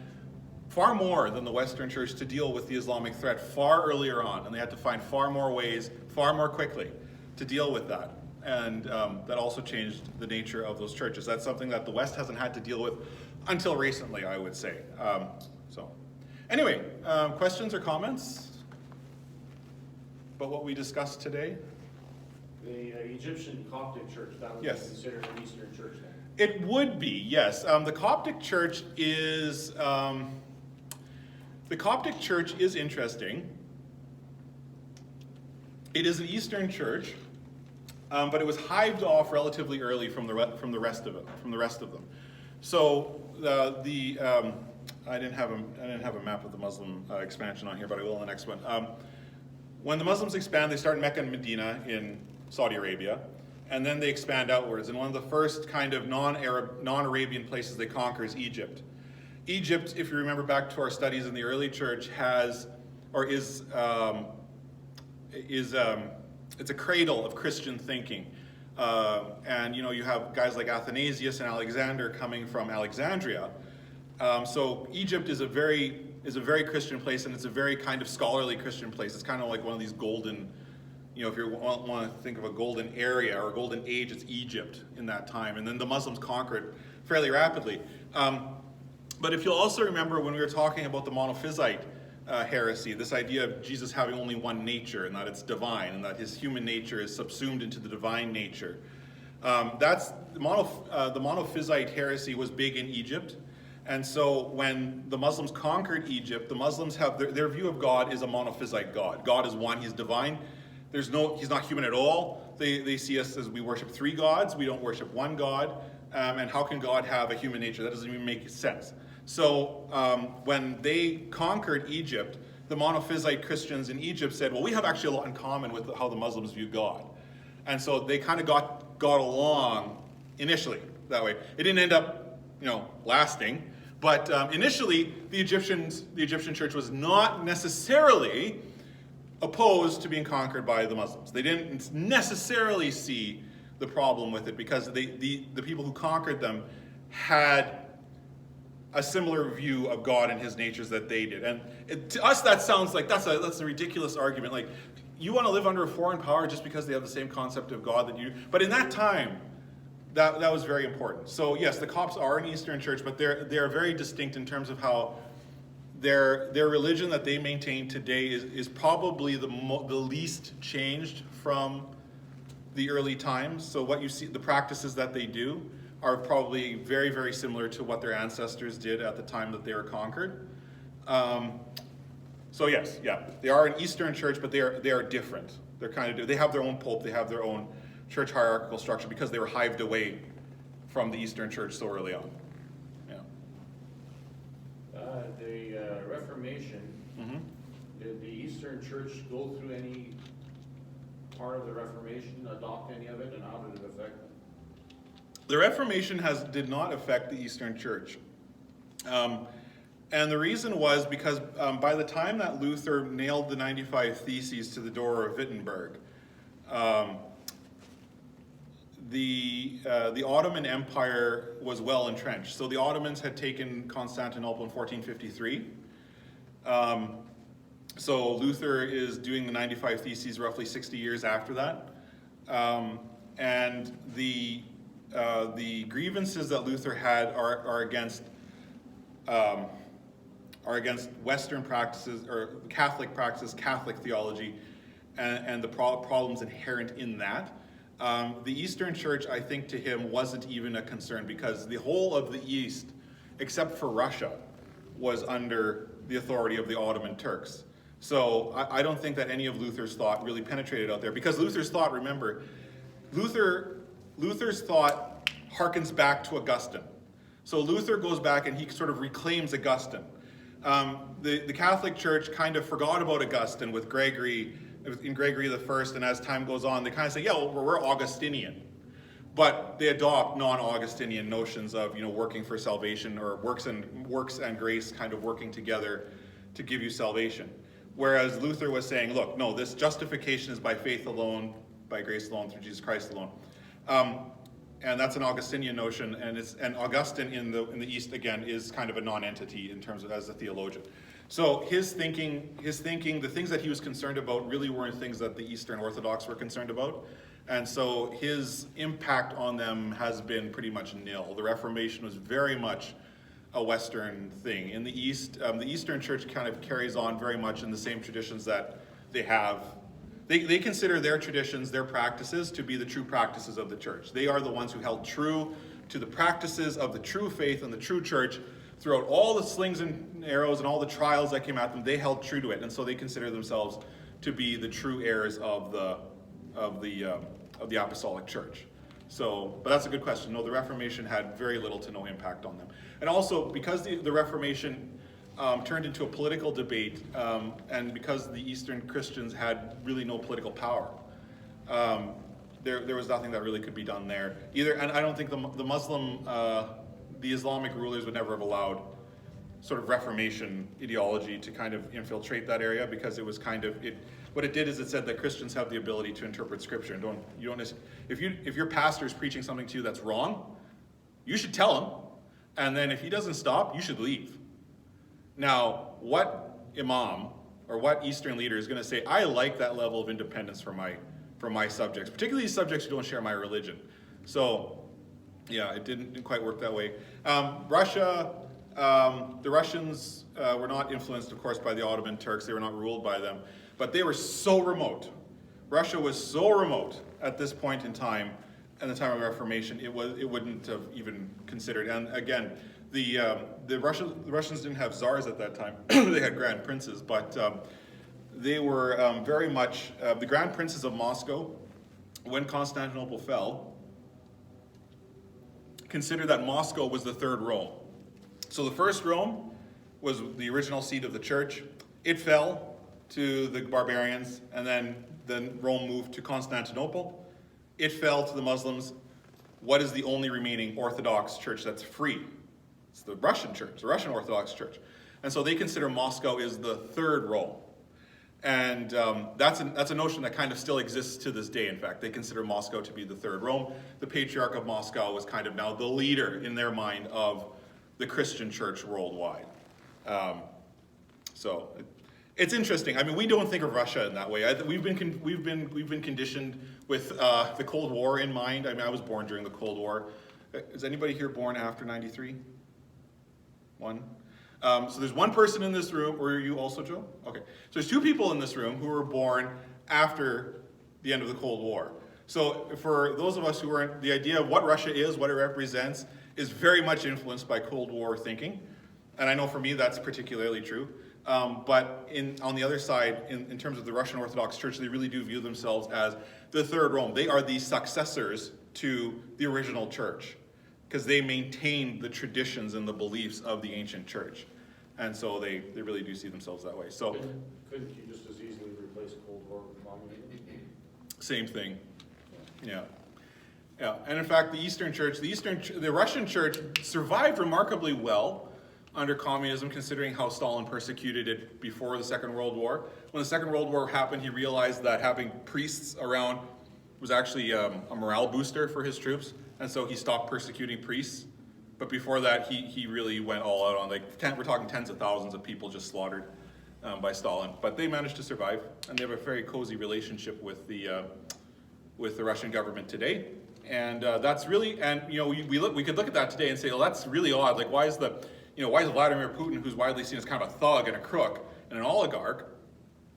B: far more than the Western Church to deal with the Islamic threat far earlier on, and they had to find far more ways, far more quickly, to deal with that. And that also changed the nature of those churches. That's something that the West hasn't had to deal with until recently, I would say. Anyway, questions or comments about what we discussed today?
C: The Egyptian Coptic church, that would
B: Yes.
C: be considered an Eastern church then?
B: It would be, yes. The Coptic Church is interesting. It is an Eastern church, but it was hived off relatively early from the rest of them. So I didn't have a map of the Muslim expansion on here, but I will in the next one. When the Muslims expand, they start in Mecca and Medina in Saudi Arabia, and then they expand outwards. And one of the first kind of non-Arabian places they conquer is Egypt. Egypt, if you remember back to our studies in the early church, it's a cradle of Christian thinking. And you have guys like Athanasius and Alexander coming from Alexandria. So Egypt is a very a very Christian place, and it's a very kind of scholarly Christian place. It's kind of like one of these golden, if you want to think of a golden area or a golden age, it's Egypt in that time. And then the Muslims conquered it fairly rapidly. But if you'll also remember when we were talking about the monophysite heresy, this idea of Jesus having only one nature and that it's divine and that his human nature is subsumed into the divine nature. The monophysite heresy was big in Egypt. And so when the Muslims conquered Egypt, the Muslims have their view of God is a monophysite God. God is one, he's divine. He's not human at all. They see us as we worship three gods, we don't worship one God. And how can God have a human nature? That doesn't even make sense. So when they conquered Egypt, the monophysite Christians in Egypt said, well, we have actually a lot in common with how the Muslims view God. And so they kind of got along initially that way. It didn't end up, lasting. But initially, the Egyptian church was not necessarily opposed to being conquered by the Muslims. They didn't necessarily see the problem with it because the people who conquered them had a similar view of God and his natures that they did. And to us, that sounds like that's a ridiculous argument. Like, you want to live under a foreign power just because they have the same concept of God that you do. But in that time, that was very important. So yes, the Copts are an Eastern church, but they're very distinct in terms of how their religion that they maintain today is probably the least changed from the early times. So what you see, the practices that they do are probably very, very similar to what their ancestors did at the time that they were conquered. So yes, yeah, they are an Eastern church, but they are different. They have their own pope, they have their own church hierarchical structure because they were hived away from the Eastern church so early on. Yeah.
C: The Reformation, did the Eastern church go through any part of the Reformation, adopt any of it, and how did it affect them?
B: The Reformation did not affect the Eastern church. And the reason was because by the time that Luther nailed the 95 Theses to the door of Wittenberg, the Ottoman Empire was well entrenched. So the Ottomans had taken Constantinople in 1453. So Luther is doing the 95 Theses roughly 60 years after that. And the grievances that Luther had are against Western practices or Catholic practices, Catholic theology, and the problems inherent in that. The Eastern Church, I think, to him wasn't even a concern because the whole of the East, except for Russia, was under the authority of the Ottoman Turks. So I don't think that any of Luther's thought really penetrated out there because Luther's thought, remember, Luther's thought harkens back to Augustine. So Luther goes back and he sort of reclaims Augustine. The Catholic Church kind of forgot about Augustine with Gregory the First, and as time goes on, they kind of say, yeah, well, we're Augustinian. But they adopt non-Augustinian notions of, working for salvation or works and grace kind of working together to give you salvation. Whereas Luther was saying, look, no, this justification is by faith alone, by grace alone, through Jesus Christ alone. And that's an Augustinian notion, and Augustine in the East again is kind of a non-entity in terms of as a theologian. So his thinking, the things that he was concerned about really weren't things that the Eastern Orthodox were concerned about, and so his impact on them has been pretty much nil. The Reformation was very much a Western thing. In the East, the Eastern Church kind of carries on very much in the same traditions that they have. They consider their traditions, their practices, to be the true practices of the church. They are the ones who held true to the practices of the true faith and the true church throughout all the slings and arrows and all the trials that came at them. They held true to it, and so they consider themselves to be the true heirs of the apostolic church. So, but that's a good question. No, the Reformation had very little to no impact on them, and also because the Reformation turned into a political debate, and because the Eastern Christians had really no political power, there was nothing that really could be done there either. And I don't think the Islamic rulers would never have allowed sort of Reformation ideology to kind of infiltrate that area because it was kind of what it did is it said that Christians have the ability to interpret Scripture and if your pastor is preaching something to you that's wrong, you should tell him, and then if he doesn't stop, you should leave. Now, what imam or what Eastern leader is going to say, I like that level of independence for my subjects, particularly subjects who don't share my religion? So, yeah, it didn't quite work that way. Russia, the Russians were not influenced, of course, by the Ottoman Turks. They were not ruled by them, but they were so remote. Russia was so remote at this point in time, at the time of the Reformation, it wouldn't have even considered. And again, the Russians didn't have czars at that time. They had grand princes, but they were very much the grand princes of Moscow. When Constantinople fell, considered that Moscow was the third Rome. So the first Rome was the original seat of the church. It fell to the barbarians, and then Rome moved to Constantinople. It fell to the Muslims. What is the only remaining Orthodox church that's free? It's the Russian church, the Russian Orthodox church. And so they consider Moscow is the third Rome. And that's a notion that kind of still exists to this day, in fact. They consider Moscow to be the third Rome. The Patriarch of Moscow was kind of now the leader in their mind of the Christian church worldwide. So it's interesting. I mean, we don't think of Russia in that way. We've been conditioned with the Cold War in mind. I mean, I was born during the Cold War. Is anybody here born after 93? One? So there's one person in this room. Were you also, Joe? Okay. So there's two people in this room who were born after the end of the Cold War. So for those of us who weren't, the idea of what Russia is, what it represents, is very much influenced by Cold War thinking. And I know for me that's particularly true. But on the other side, in terms of the Russian Orthodox Church, they really do view themselves as the third Rome. They are the successors to the original church, because they maintain the traditions and the beliefs of the ancient church. And so they really do see themselves that way. So
C: Couldn't you just as easily replace Cold War with communism?
B: same thing. Yeah. Yeah. And in fact, the Russian church survived remarkably well under communism, considering how Stalin persecuted it before the Second World War. When the Second World War happened, he realized that having priests around was actually a morale booster for his troops, and so he stopped persecuting priests. But before that, he really went all out on, we're talking tens of thousands of people just slaughtered by Stalin. But they managed to survive, and they have a very cozy relationship with the Russian government today. And that's really, and we could look at that today and say, well, that's really odd. Like, why is Vladimir Putin, who's widely seen as kind of a thug and a crook and an oligarch,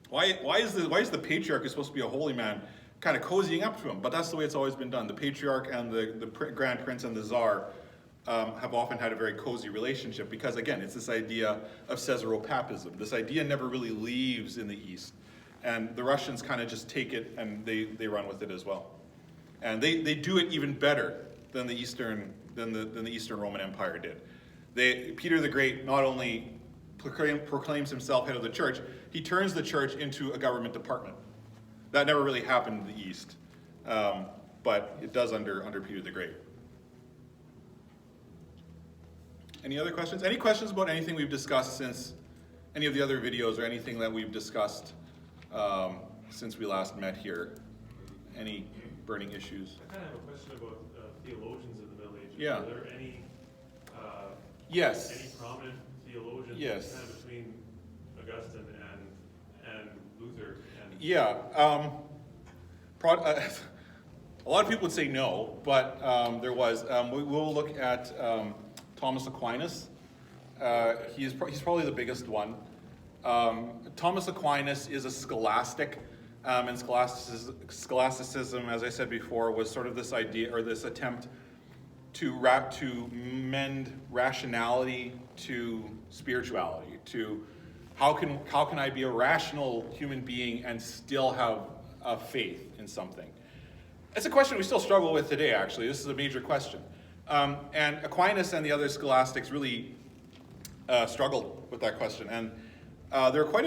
B: why is the patriarch, who's supposed to be a holy man, kind of cozying up to him? But that's the way it's always been done. The patriarch and the grand prince and the czar have often had a very cozy relationship, because again, it's this idea of Caesaropapism. This idea never really leaves in the East, and the Russians kind of just take it and they run with it as well, and they do it even better than the Eastern Roman Empire did. Peter the Great not only proclaims himself head of the church, he turns the church into a government department. That never really happened in the East, but it does under Peter the Great. Any other questions? Any questions about anything we've discussed since any of the other videos, or anything that we've discussed since we last met here? Any burning issues?
D: I kind of have a question about theologians of the Middle Ages.
B: Yeah.
D: Are there any
B: Yes.
D: any prominent theologians
B: Yes.
D: kind of between Augustine and Luther? And
B: Yeah. A lot of people would say no, but there was. We'll look at Thomas Aquinas. He's probably the biggest one. Thomas Aquinas is a scholastic, and scholasticism, as I said before, was sort of this idea, or this attempt to mend rationality to spirituality, to how can I be a rational human being and still have a faith in something? It's a question we still struggle with today, actually. This is a major question. And Aquinas and the other scholastics really struggled with that question. And there are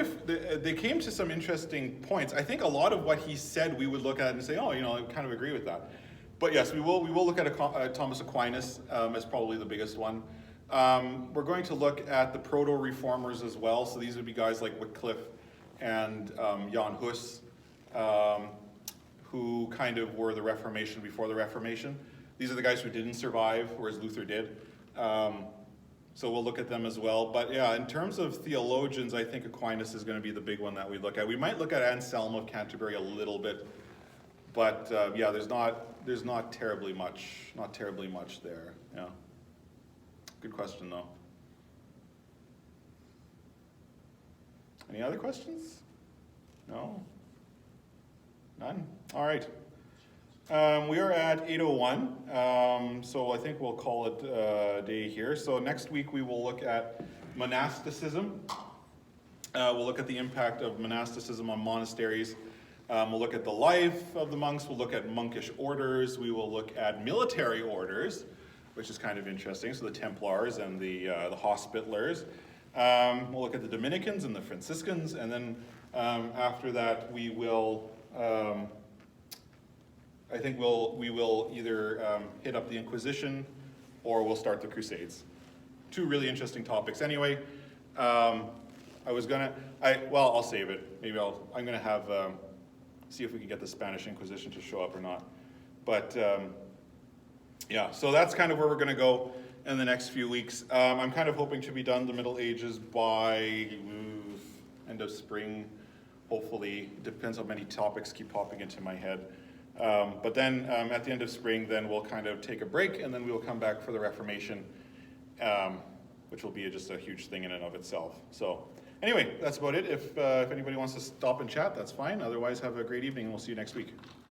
B: they came to some interesting points. I think a lot of what he said we would look at and say, oh, I kind of agree with that. But yes, we will look at Thomas Aquinas as probably the biggest one. We're going to look at the proto-reformers as well. So these would be guys like Wycliffe and Jan Hus, who kind of were the Reformation before the Reformation. These are the guys who didn't survive, whereas Luther did. So we'll look at them as well. But yeah, in terms of theologians, I think Aquinas is going to be the big one that we look at. We might look at Anselm of Canterbury a little bit, but yeah, there's not terribly much there. Yeah. Good question though. Any other questions? No? None? All right. We are at 8:01, so I think we'll call it a day here. So next week we will look at monasticism. We'll look at the impact of monasticism on monasteries. We'll look at the life of the monks. We'll look at monkish orders. We will look at military orders, which is kind of interesting. So the Templars and the Hospitallers. We'll look at the Dominicans and the Franciscans, and then after that we will. I think we will either hit up the Inquisition or we'll start the Crusades. Two really interesting topics. Anyway, I'll save it. Maybe I'm gonna have, see if we can get the Spanish Inquisition to show up or not. But yeah, so that's kind of where we're gonna go in the next few weeks. I'm kind of hoping to be done the Middle Ages by end of spring, hopefully. Depends how many topics keep popping into my head. But then at the end of spring, then we'll kind of take a break, and then we'll come back for the Reformation, which will be just a huge thing in and of itself. So anyway, that's about it. If anybody wants to stop and chat, that's fine. Otherwise, have a great evening, and we'll see you next week.